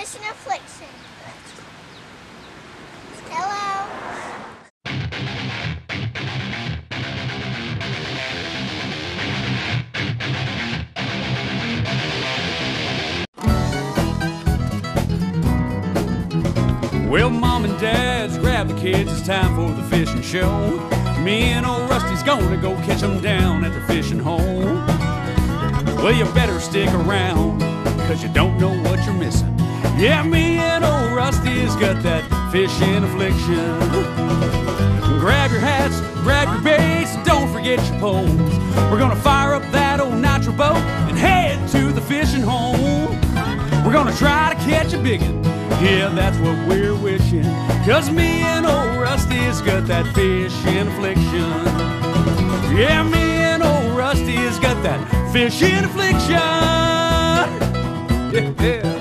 Fishin Affliction. Hello. Well, Mom and Dad's grab the kids, it's time for the fishing show. Me and old Rusty's gonna go catch them down at the fishing hole. Well, you better stick around, cause you don't know what you're missing. Yeah, me and old Rusty's got that fishing affliction. Grab your hats, grab your baits, and don't forget your poles. We're gonna fire up that old nitro boat and head to the fishing hole. We're gonna try to catch a biggin'. Yeah, that's what we're wishing, cause me and old Rusty's got that fishing affliction. Yeah, me and old Rusty's got that fishing affliction. Yeah.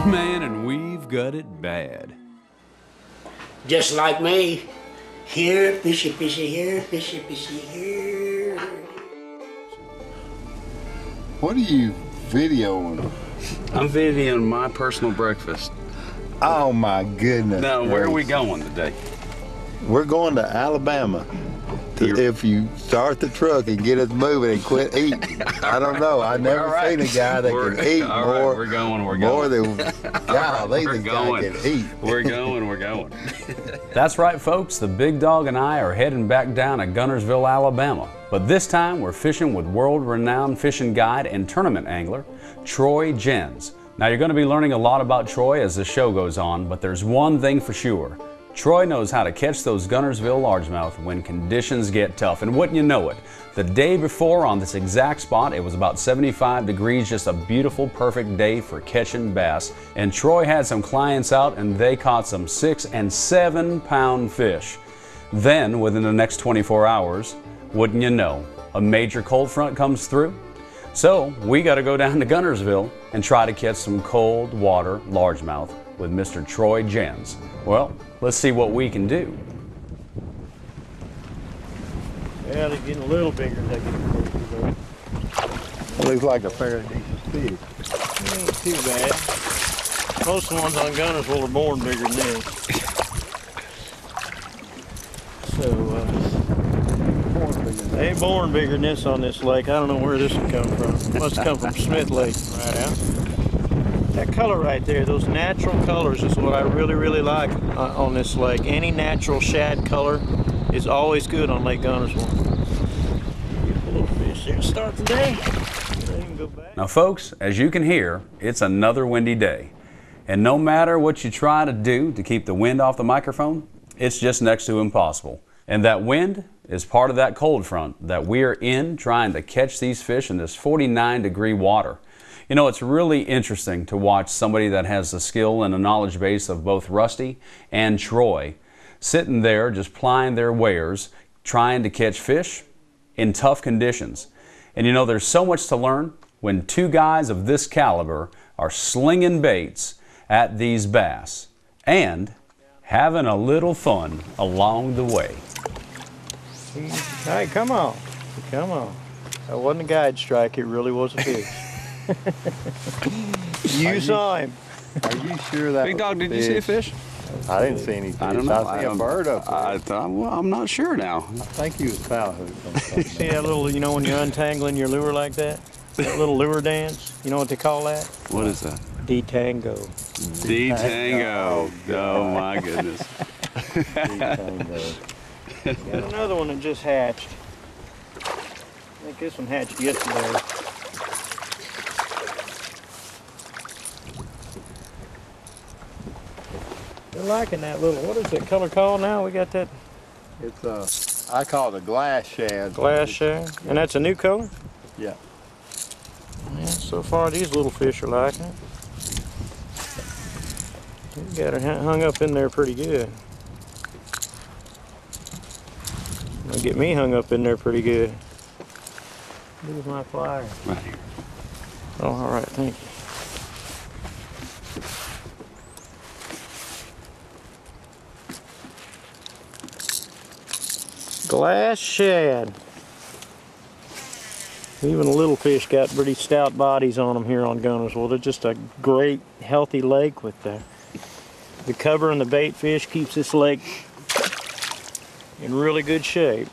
Man, and we've got it bad. Just like me. Here, fishy, fishy, here, fishy, fishy, here. What are you videoing? I'm videoing my personal breakfast. Oh my goodness. Now, where are we going today? We're going to Alabama. If you start the truck and get us moving and quit eating. I don't know. I've never seen a guy that can eat more. We're going. More than, golly, this guy can eat. We're going. That's right, folks. The big dog and I are heading back down to Guntersville, Alabama. But this time we're fishing with world-renowned fishing guide and tournament angler, Troy Jens. Now, you're going to be learning a lot about Troy as the show goes on, but there's one thing for sure. Troy knows how to catch those Guntersville largemouth when conditions get tough. And wouldn't you know it, the day before on this exact spot, it was about 75 degrees, just a beautiful, perfect day for catching bass. And Troy had some clients out and they caught some 6 and 7 pound fish. Then, within the next 24 hours, wouldn't you know, a major cold front comes through. So we got to go down to Guntersville and try to catch some cold water largemouth with Mr. Troy Jens. Well, let's see what we can do. Yeah, they're getting a little bigger. They get bigger. It looks like a fairly decent fish. It ain't too bad. Most of the ones on Guntersville are born bigger than this. So, they ain't born bigger than this on this lake. I don't know where this would come from. Must come from Smith Lake right out. That color right there, those natural colors is what I really, really like on this lake. Any natural shad color is always good on Lake Guntersville. Get a little fish here to start the day. Go back. Now folks, as you can hear, it's another windy day. And no matter what you try to do to keep the wind off the microphone, it's just next to impossible. And that wind is part of that cold front that we're in trying to catch these fish in this 49-degree water. You know, it's really interesting to watch somebody that has the skill and the knowledge base of both Rusty and Troy sitting there just plying their wares, trying to catch fish in tough conditions. And you know, there's so much to learn when two guys of this caliber are slinging baits at these bass and having a little fun along the way. Hey, come on. Come on. That wasn't a guide strike, it really was a fish. You saw him. Are you sure that Big Dog, did you see a fish? I didn't see any fish. I don't know. I see a bird up there. Well, I'm not sure now. I think he was foul hook. See that little, you know, when you're untangling your lure like that? That little lure dance? You know what they call that? What is that? D-tango. D-tango. Oh my goodness. Got another one that just hatched. I think this one hatched yesterday. They're liking that little, what is that color called now? We got that. It's I call it a glass shad. Glass shad. And that's a new color? Yeah. Yeah, so far these little fish are liking it. We got her hung up in there pretty good. They'll get me hung up in there pretty good. Where's my flyer? Right here. Oh, all right, thank you. Glass shad. Even the little fish got pretty stout bodies on them here on Guntersville. They're just a great, healthy lake with the cover and the bait fish keeps this lake in really good shape.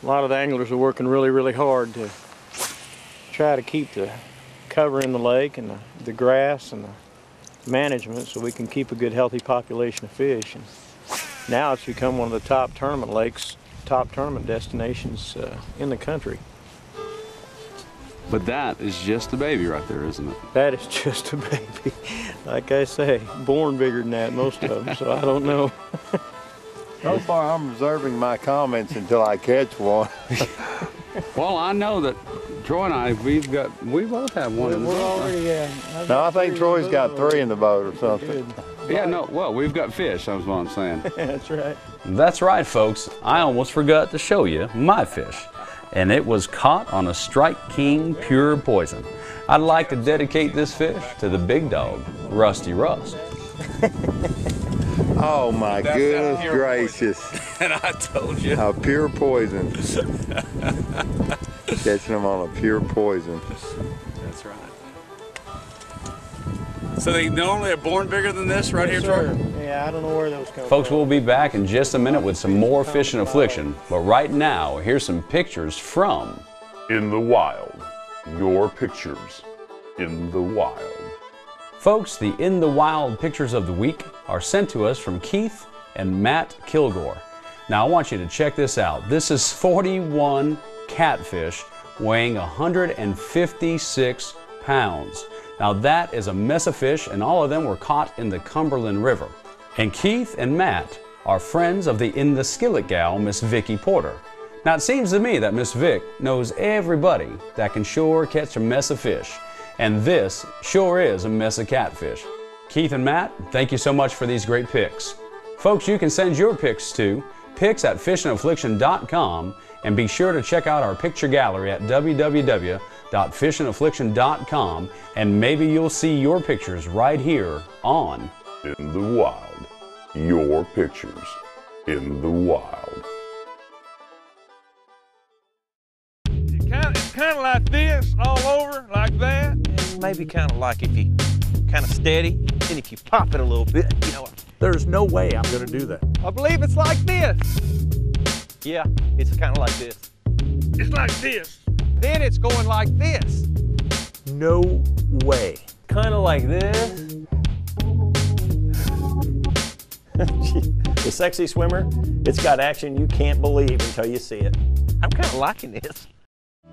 A lot of the anglers are working really, really hard to try to keep the cover in the lake and the grass and the management so we can keep a good, healthy population of fish. And now it's become one of the top tournament lakes, top tournament destinations in the country. But that is just a baby right there, isn't it? That is just a baby. Like I say, born bigger than that, most of them, so I don't know. So far, I'm reserving my comments until I catch one. Well, I know that Troy and I, we both have one in the We're boat. already, No, I think Troy's got 3 in the boat or something. Yeah, no, well, we've got fish, that's what I'm saying. That's right. That's right, folks. I almost forgot to show you my fish. And it was caught on a Strike King Pure Poison. I'd like to dedicate this fish to the big dog, Rusty Rust. Oh my goodness gracious. And I told you. A pure poison. Catching them on a pure poison. That's right. So they normally are born bigger than this right here, Sure. Troy? Yeah, I don't know where those come Folks, from. we'll be back in just a minute with some more Fishin' Affliction. But right now, here's some pictures from In the Wild. Your pictures in the wild. Folks, the In the Wild pictures of the week are sent to us from Keith and Matt Kilgore. Now I want you to check this out. This is 41 catfish weighing 156 pounds. Now that is a mess of fish, and all of them were caught in the Cumberland River. And Keith and Matt are friends of the In the Skillet gal, Miss Vicki Porter. Now it seems to me that Miss Vic knows everybody that can sure catch a mess of fish. And this sure is a mess of catfish. Keith and Matt, thank you so much for these great pics. Folks, you can send your pics to pics@fishandaffliction.com, and be sure to check out our picture gallery at www.fishandaffliction.com, and maybe you'll see your pictures right here on In the Wild. Your pictures in the wild. It's kind of like this, all over, like that. Maybe kind of like if you kind of steady, and if you pop it a little bit, you know. There's no way I'm going to do that. I believe it's like this. Yeah, it's kind of like this. It's like this. Then it's going like this. No way. Kind of like this. The sexy swimmer, it's got action you can't believe until you see it. I'm kind of liking this.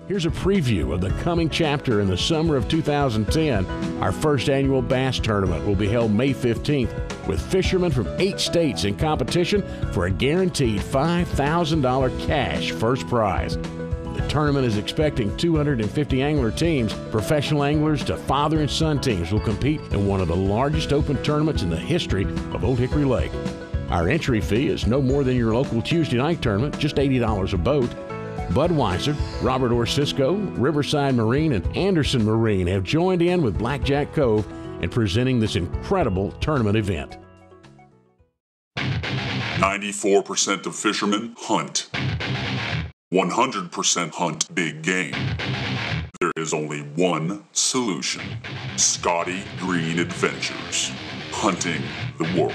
Here's a preview of the coming chapter in the summer of 2010. Our first annual bass tournament will be held May 15th with fishermen from 8 states in competition for a guaranteed $5,000 cash first prize. The tournament is expecting 250 angler teams. Professional anglers to father and son teams will compete in one of the largest open tournaments in the history of Old Hickory Lake. Our entry fee is no more than your local Tuesday night tournament, just $80 a boat. Budweiser, Robert Orsisko, Riverside Marine, and Anderson Marine have joined in with Blackjack Cove in presenting this incredible tournament event. 94% of fishermen hunt. 100% hunt big game. There is only one solution. Scotty Green Adventures. Hunting the world.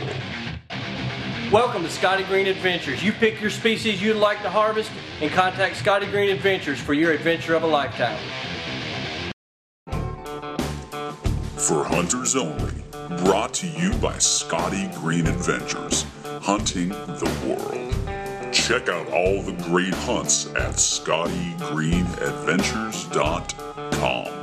Welcome to Scotty Green Adventures. You pick your species you'd like to harvest and contact Scotty Green Adventures for your adventure of a lifetime. For hunters only, brought to you by Scotty Green Adventures, hunting the world. Check out all the great hunts at ScottyGreenAdventures.com.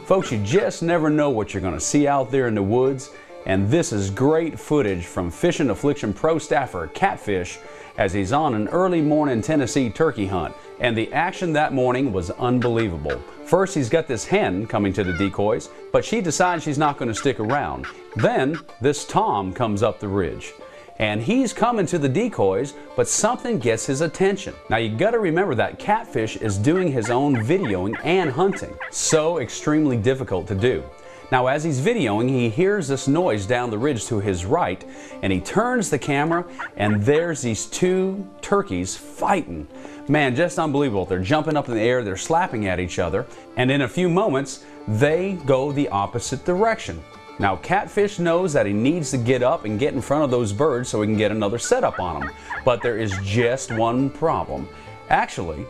Folks, you just never know what you're going to see out there in the woods, and this is great footage from Fishin' Affliction pro staffer Catfish as he's on an early morning Tennessee turkey hunt, and the action that morning was unbelievable. First, he's got this hen coming to the decoys, but she decides she's not going to stick around. Then, this tom comes up the ridge, and he's coming to the decoys, but something gets his attention. Now you gotta remember that Catfish is doing his own videoing and hunting. So extremely difficult to do. Now as he's videoing, he hears this noise down the ridge to his right, and he turns the camera, and there's these two turkeys fighting. Man, just unbelievable. They're jumping up in the air, they're slapping at each other, and in a few moments, they go the opposite direction. Now Catfish knows that he needs to get up and get in front of those birds so he can get another setup on them. But there is just one problem. Actually,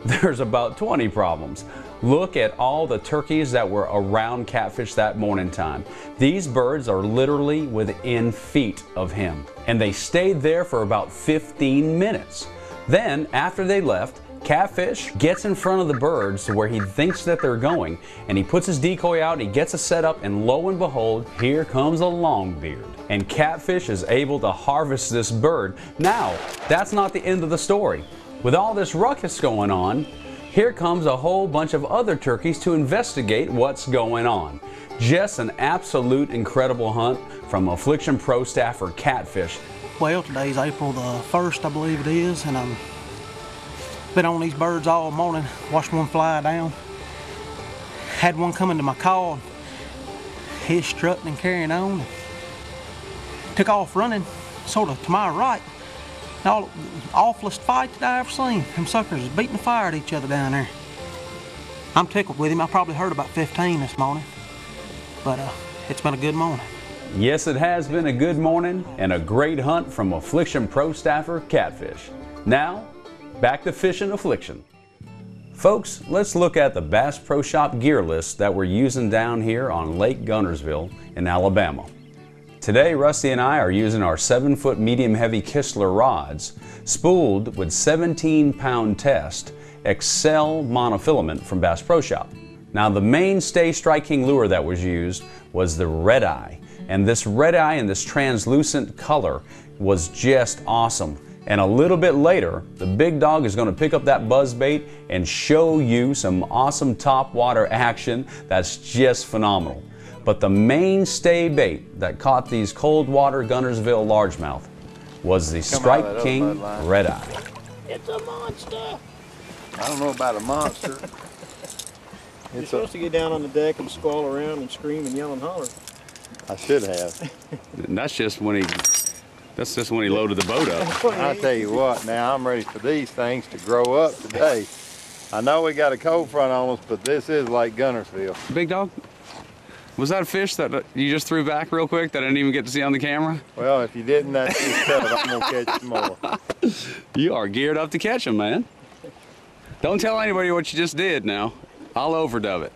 there's about 20 problems. Look at all the turkeys that were around Catfish that morning time. These birds are literally within feet of him, and they stayed there for about 15 minutes. Then, after they left, Catfish gets in front of the birds to where he thinks that they're going, and he puts his decoy out, he gets a setup, and lo and behold, here comes a longbeard. And Catfish is able to harvest this bird. Now, that's not the end of the story. With all this ruckus going on, here comes a whole bunch of other turkeys to investigate what's going on. Just an absolute incredible hunt from Affliction Pro staffer Catfish. Well, today's April the 1st, I believe it is, and I'm been on these birds all morning. Watched one fly down. Had one come into my call. He's strutting and carrying on. Took off running, sort of to my right. The awfulest fight that I ever seen. Them suckers is beating the fire at each other down there. I'm tickled with him. I probably heard about 15 this morning. But it's been a good morning. Yes, it has been a good morning and a great hunt from Affliction Pro staffer Catfish. Now, back to fishing Affliction. Folks, let's look at the Bass Pro Shop gear list that we're using down here on Lake Guntersville in Alabama. Today, Rusty and I are using our 7-foot medium heavy Kistler rods, spooled with 17-pound test Excel monofilament from Bass Pro Shop. Now, the mainstay Strike King lure that was used was the red eye, and this red eye in this translucent color was just awesome. And a little bit later, the Big Dog is going to pick up that buzz bait and show you some awesome top water action that's just phenomenal. But the mainstay bait that caught these cold water Guntersville largemouth was the Strike King red eye. It's a monster. I don't know about a monster. You're supposed to get down on the deck and squall around and scream and yell and holler. I should have. That's just when he loaded the boat up. I'll tell you what, now I'm ready for these things to grow up today. I know we got a cold front on us, but this is like Guntersville. Big Dog, was that a fish that you just threw back real quick that I didn't even get to see on the camera? Well, if you didn't, that's just tough. I'm gonna catch some more. You are geared up to catch them, man. Don't tell anybody what you just did now. I'll overdub it.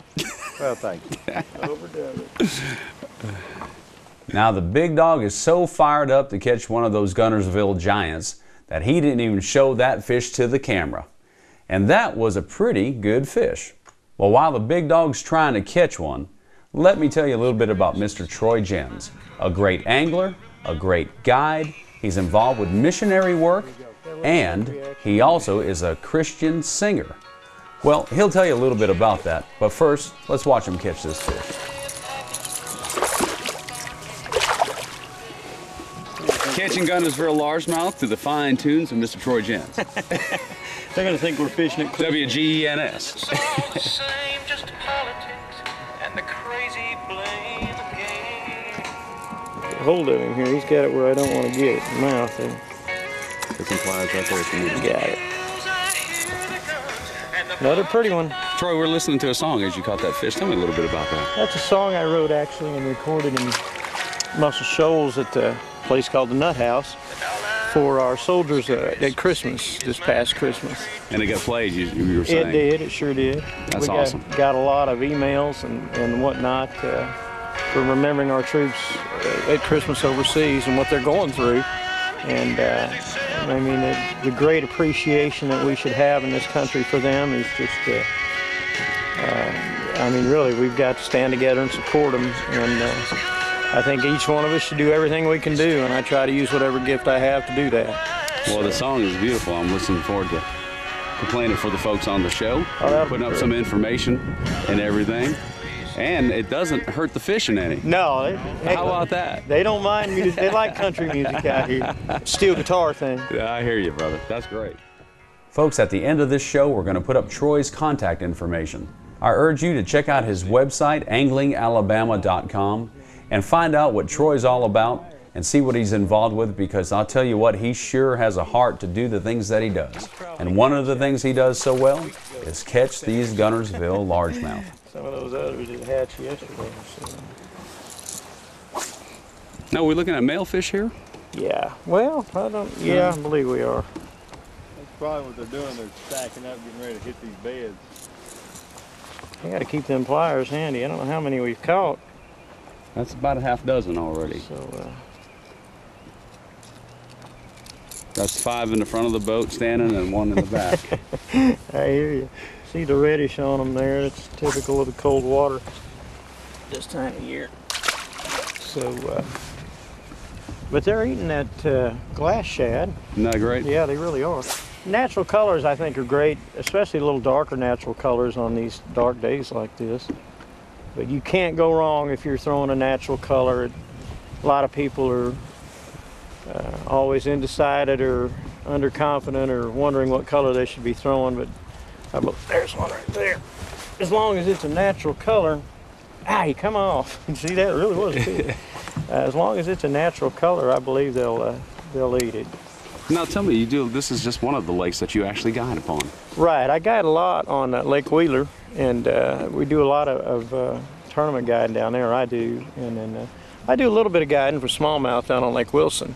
Well, thank you. Overdub it. Now the Big Dog is so fired up to catch one of those Guntersville giants that he didn't even show that fish to the camera. And that was a pretty good fish. Well, while the Big Dog's trying to catch one, let me tell you a little bit about Mr. Troy Jens, a great angler, a great guide. He's involved with missionary work, and he also is a Christian singer. Well, he'll tell you a little bit about that, but first, let's watch him catch this fish. Catching Guntersville largemouth to the fine tunes of Mr. Troy Jens. They're going to think we're fishing at WGENS. Hold of him here. He's got it where I don't want to get it. The mouth. It's implied right there for me. Got it. Another pretty one. Troy, we're listening to a song as you caught that fish. Tell me a little bit about that. That's a song I wrote actually and recorded in Muscle Shoals at a place called the Nut House for our soldiers at Christmas, this past Christmas. And it got played, you were saying? It did, it sure did. That's awesome. Got a lot of emails and whatnot for remembering our troops at Christmas overseas and what they're going through. And I mean, the great appreciation that we should have in this country for them is just, I mean, really, we've got to stand together and support them. And I think each one of us should do everything we can do, and I try to use whatever gift I have to do that. Well, the song is beautiful. I'm looking forward to playing it for the folks on the show, putting up some information and everything. And it doesn't hurt the fishing any. No. How about that? They don't mind music. They like country music out here. Steel guitar thing. Yeah, I hear you, brother. That's great. Folks, at the end of this show, we're going to put up Troy's contact information. I urge you to check out his website, anglingalabama.com, and find out what Troy's all about and see what he's involved with, because I'll tell you what, he sure has a heart to do the things that he does. And one of the things he does so well is catch these Guntersville largemouth. Some of those others that hatched yesterday. So. Now, we're looking at male fish here? Yeah, well, I believe we are. That's probably what they're doing. They're stacking up, getting ready to hit these beds. I got to keep them pliers handy. I don't know how many we've caught. That's about a half dozen already. So, that's 5 in the front of the boat standing and 1 in the back. I hear you. See the reddish on them there. It's typical of the cold water this time of year. So, but they're eating that glass shad. Isn't that great? Yeah, they really are. Natural colors, I think, are great, especially a little darker natural colors on these dark days like this. But you can't go wrong if you're throwing a natural color. A lot of people are always undecided or underconfident or wondering what color they should be throwing, but there's one right there. As long as it's a natural color, he come off. See, that really was good. As long as it's a natural color, I believe they'll eat it. Now tell me, this is just one of the lakes that you actually guide upon. Right, I guide a lot on Lake Wheeler, and we do a lot of tournament guiding down there. I do, and then I do a little bit of guiding for smallmouth down on Lake Wilson,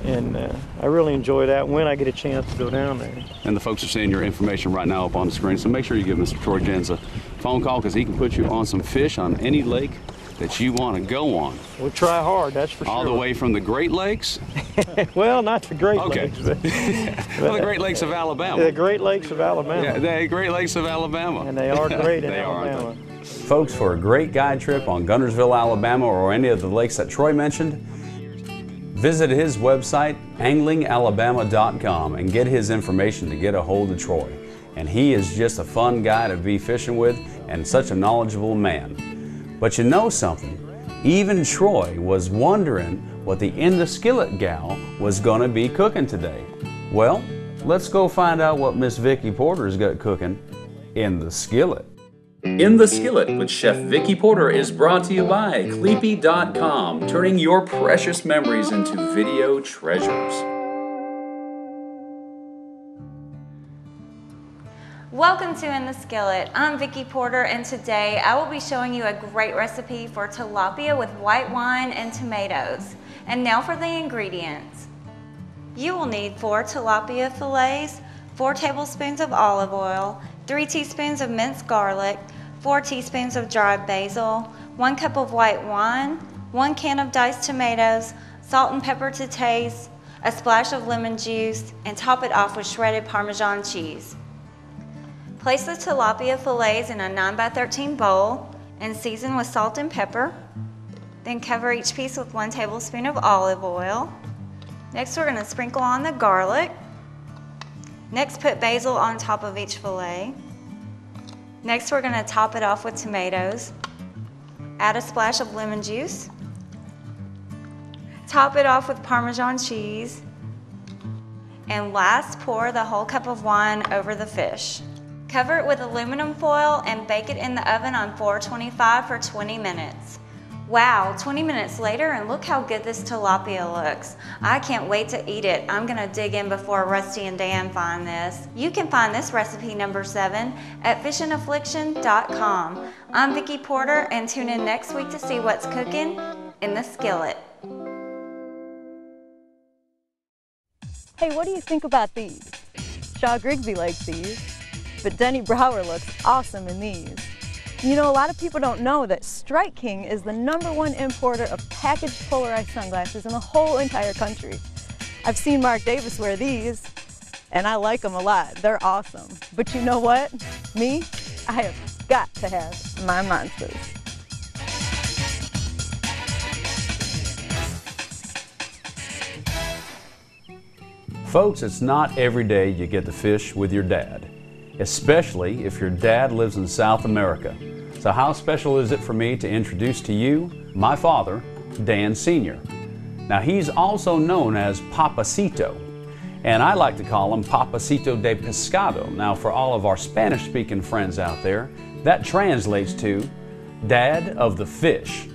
and I really enjoy that when I get a chance to go down there. And the folks are seeing your information right now up on the screen, so make sure you give Mr. Troy Jens a phone call, because he can put you on some fish on any lake that you want to go on. We'll try hard, that's for sure. All the way from the Great Lakes? Well, not the Great Lakes. But well, the Great Lakes of Alabama. The Great Lakes of Alabama. Yeah, the Great Lakes of Alabama. And they are great in they Alabama. Are, folks, for a great guide trip on Guntersville, Alabama, or any of the lakes that Troy mentioned, visit his website, anglingalabama.com, and get his information to get a hold of Troy. And he is just a fun guy to be fishing with and such a knowledgeable man. But you know something? Even Troy was wondering what the In the Skillet gal was going to be cooking today. Well, let's go find out what Miss Vicki Porter's got cooking in the skillet. In the Skillet with Chef Vicki Porter is brought to you by Cleepy.com, turning your precious memories into video treasures. Welcome to In the Skillet. I'm Vicki Porter, and today I will be showing you a great recipe for tilapia with white wine and tomatoes. And now for the ingredients. You will need 4 tilapia fillets, 4 tablespoons of olive oil, 3 teaspoons of minced garlic, 4 teaspoons of dried basil, 1 cup of white wine, 1 can of diced tomatoes, salt and pepper to taste, a splash of lemon juice, and top it off with shredded Parmesan cheese. Place the tilapia fillets in a 9x13 bowl and season with salt and pepper. Then cover each piece with 1 tablespoon of olive oil. Next, we're going to sprinkle on the garlic. Next, put basil on top of each fillet. Next, we're going to top it off with tomatoes. Add a splash of lemon juice. Top it off with Parmesan cheese. And last, pour the whole cup of wine over the fish. Cover it with aluminum foil and bake it in the oven on 425 for 20 minutes. Wow, 20 minutes later, and look how good this tilapia looks. I can't wait to eat it. I'm gonna dig in before Rusty and Dan find this. You can find this recipe number 7 at fishandaffliction.com. I'm Vicki Porter, and tune in next week to see what's cooking in the skillet. Hey, what do you think about these? Shaw Grigsby likes these, but Denny Brower looks awesome in these. You know, a lot of people don't know that Strike King is the #1 importer of packaged polarized sunglasses in the whole entire country. I've seen Mark Davis wear these, and I like them a lot. They're awesome. But you know what? Me, I have got to have my monsters. Folks, it's not every day you get to fish with your dad, especially if your dad lives in South America. So how special is it for me to introduce to you my father, Dan Sr. Now he's also known as Papacito, and I like to call him Papacito de Pescado. Now for all of our Spanish-speaking friends out there, That translates to Dad of the Fish.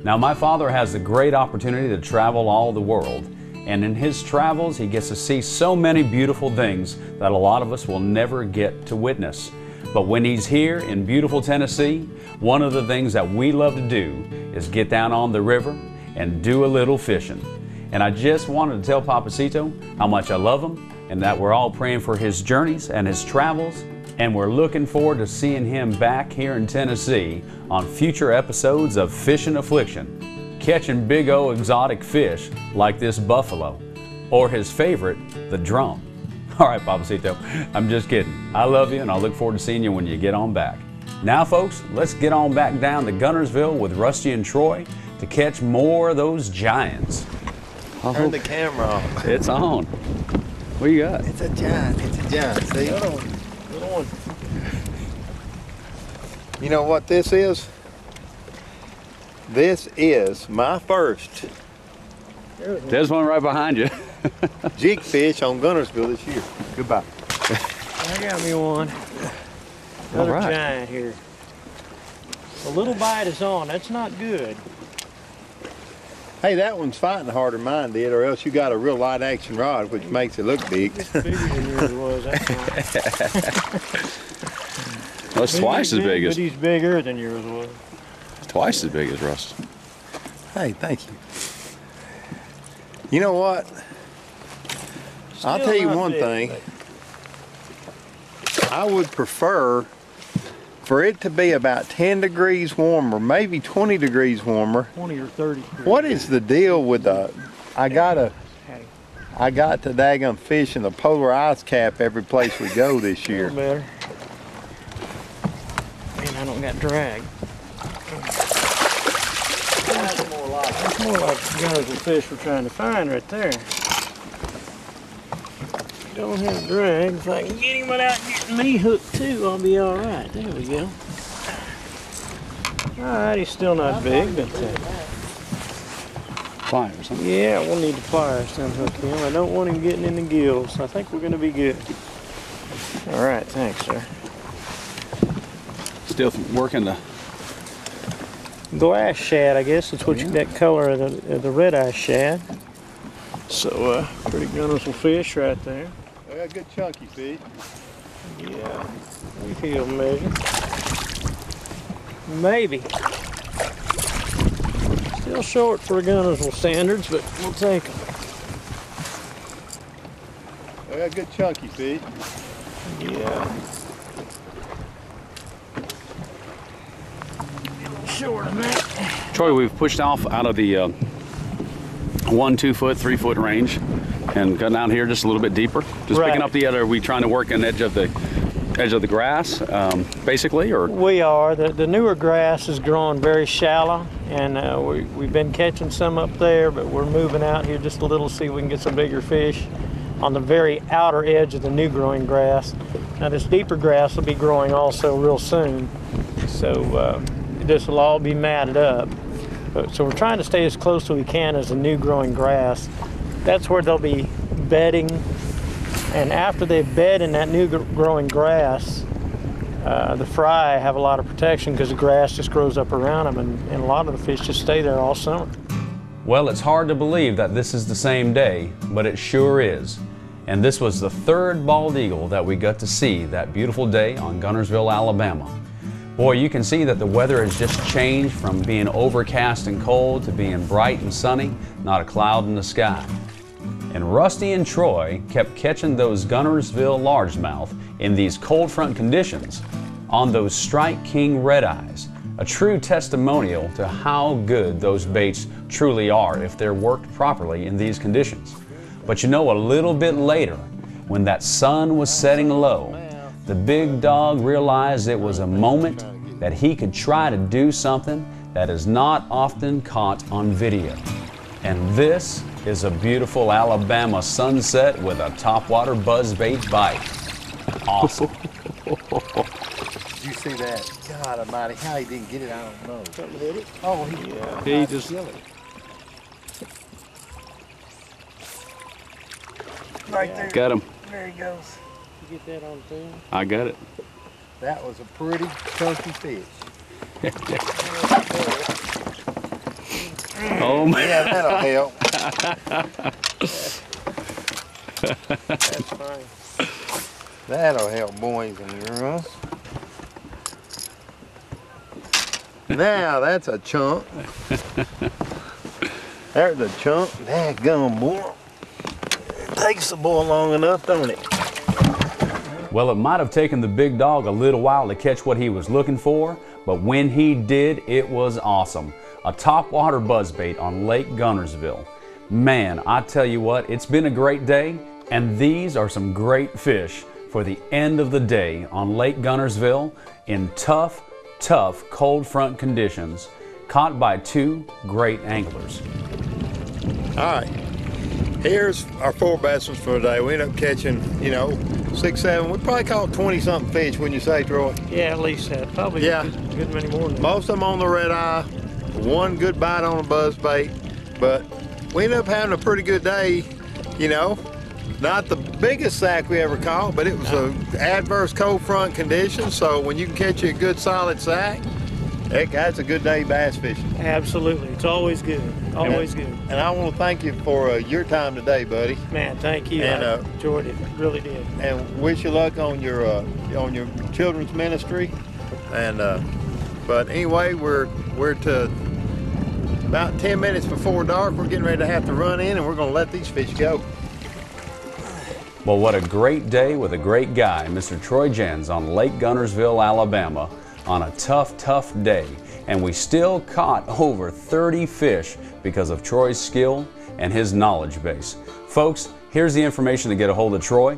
Now, my father has the great opportunity to travel all the world, and in his travels he gets to see so many beautiful things that a lot of us will never get to witness. But when he's here in beautiful Tennessee, one of the things that we love to do is get down on the river and do a little fishing. And I just wanted to tell Papacito how much I love him and that we're all praying for his journeys and his travels, and we're looking forward to seeing him back here in Tennessee on future episodes of Fishin' Affliction, catching big old exotic fish like this buffalo, or his favorite, the drum. All right, Papacito, I'm just kidding. I love you, and I look forward to seeing you when you get on back. Now, folks, let's get on back down to Guntersville with Rusty and Troy to catch more of those giants. Turn the camera off. It's on. What you got? It's a giant. It's a giant. See? Good one. You know what this is? This is my first There's one right behind you. jig fish on Guntersville this year. Goodbye. I got me one. Another giant here. A little bite is on. That's not good. Hey, that one's fighting harder than mine did, or else you got a real light action rod, which makes it look big. It's bigger than yours was. That's Well, it's twice as big as. But he's bigger than yours was. Twice as big as Russ. Hey, thank you. You know what? I'll tell you one thing. I would prefer for it to be about 10 degrees warmer, maybe 20 degrees warmer. 20 or 30 degrees. What is the deal with the, I got to daggum fish in the polar ice cap every place we go this year. Better. Man, I don't got drag. That's more like the Guntersville fish we're trying to find right there. Don't have drag. If I can get him without getting me hooked too, I'll be all right. There we go. All right, he's still not big, but Pliers or something? Yeah, we'll need the pliers to unhook him. I don't want him getting in the gills. I think we're going to be good. All right, thanks, sir. Still working the glass shad, I guess. It's what that color of the red eye shad. So, pretty Guntersville fish right there. I got a good chunky fish. Yeah, we feel maybe. Maybe. Still short for Guntersville standards, but we'll take them. I got a good chunky fish. Yeah. Short of that. Troy, we've pushed off out of the 1, 2 foot, 3 foot range and got down here just a little bit deeper. Just picking up the other. Are we trying to work an edge of the grass, basically, or? We are. The newer grass is growing very shallow, and we've been catching some up there, but we're moving out here just a little to see if we can get some bigger fish on the very outer edge of the new growing grass. Now this deeper grass will be growing also real soon, so this will all be matted up. So we're trying to stay as close as we can as the new growing grass. That's where they'll be bedding, and after they bed in that new growing grass, the fry have a lot of protection because the grass just grows up around them, and a lot of the fish just stay there all summer. Well, it's hard to believe that this is the same day, but it sure is. And this was the third bald eagle that we got to see that beautiful day on Guntersville, Alabama. Boy, you can see that the weather has just changed from being overcast and cold to being bright and sunny, not a cloud in the sky. And Rusty and Troy kept catching those Guntersville largemouth in these cold front conditions on those Strike King red eyes, a true testimonial to how good those baits truly are if they're worked properly in these conditions. But you know, a little bit later, when that sun was setting low, the big dog realized it was a moment that he could try to do something that is not often caught on video. And this is a beautiful Alabama sunset with a topwater buzzbait bite. Awesome. Did you see that? God almighty, how he didn't get it, I don't know. Something hit it? Oh, he just... Right there. Got him. There he goes. You get that on film? I got it. That was a pretty chunky fish. Oh man. Yeah, that'll help. That's fine. That'll help, boys and girls. Now that's a chunk. There's a chunk. Dadgum, boy. It takes the boy long enough, don't it? Well, it might have taken the big dog a little while to catch what he was looking for, but when he did, it was awesome. A topwater buzzbait on Lake Guntersville. Man, I tell you what, it's been a great day, and these are some great fish for the end of the day on Lake Guntersville in tough cold front conditions, caught by two great anglers. All right, here's our 4 bass ones for today. We ended up catching, 6, 7. We probably caught 20-something fish, wouldn't you say, Troy? Yeah, at least that. Probably a good many more than that. Most of them on the red eye, one good bite on a buzzbait, but we ended up having a pretty good day, Not the biggest sack we ever caught, but it was an adverse cold front condition, so when you can catch a good solid sack, heck, that's a good day bass fishing. Absolutely. It's always good. Always good. And I want to thank you for your time today, buddy. Man, thank you. And, I enjoyed it. Really did. And wish you luck on your children's ministry. And but anyway, we're to about 10 minutes before dark. We're getting ready to have to run in, and we're going to let these fish go. Well, what a great day with a great guy, Mr. Troy Jens on Lake Guntersville, Alabama, on a tough day. And we still caught over 30 fish because of Troy's skill and his knowledge base. Folks, here's the information to get a hold of Troy.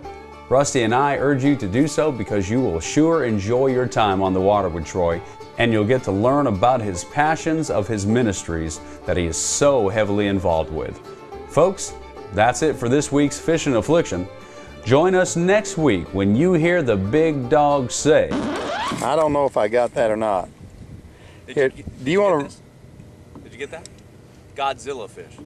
Rusty and I urge you to do so because you will sure enjoy your time on the water with Troy, and you'll get to learn about his passions of his ministries that he is so heavily involved with. Folks, that's it for this week's Fishin' Affliction. Join us next week when you hear the big dog say, I don't know if I got that or not. Here, do you want to? Did you get that? Godzilla fish.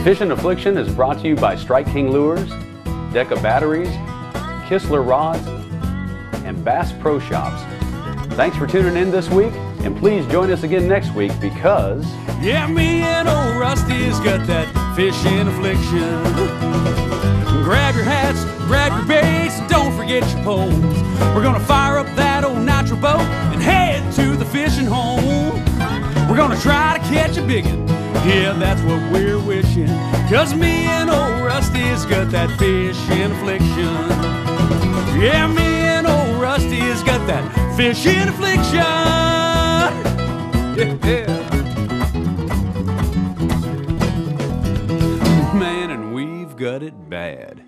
Fishin' Affliction is brought to you by Strike King Lures, Deca Batteries, Kistler Rods, and Bass Pro Shops. Thanks for tuning in this week, and please join us again next week because... Yeah, me and old Rusty's got that fishing affliction. Grab your hats, grab your baits, and don't forget your poles. We're gonna fire up that old nitro boat and head to the fishing hole. We're gonna try to catch a biggin', yeah, that's what we're wishing. Cause me and old Rusty's got that fishing affliction. Yeah, me and old Rusty's got that fishing affliction. Yeah. Man, and we've got it bad.